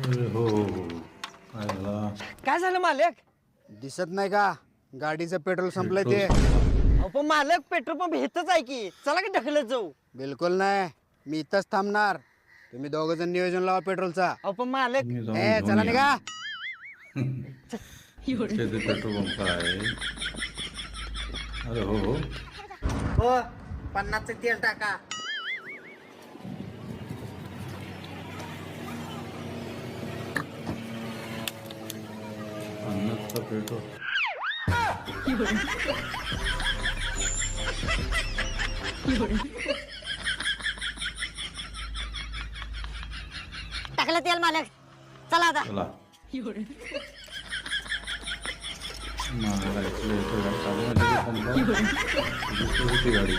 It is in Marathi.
हो हो हो. काय झाला? काय झालं मालक? दिसत नाही का गाडीचं पेट्रोल संपलंय ते? अहो पण मालक पेट्रोल पंप इथंच आहे की, चला की ढकलत जाऊ. बिलकुल नाही, मी इथंच थांबणार. तुम्ही दोघं जण नियोजन लावा पेट्रोलचा. अहो पण मालक मी जाऊन ए घेऊन चला या. निघा. शेती पेट्रोल पंप आहे. अरे हो हो. हो 50चं तेल टाका. अन्नाचं पेट्रोल. टाकलं तेल मालक, चला आता. चला. मागायला इकडे इथे गाडी चालू आहे, तिथे पंप. दुसरी होती गाडी.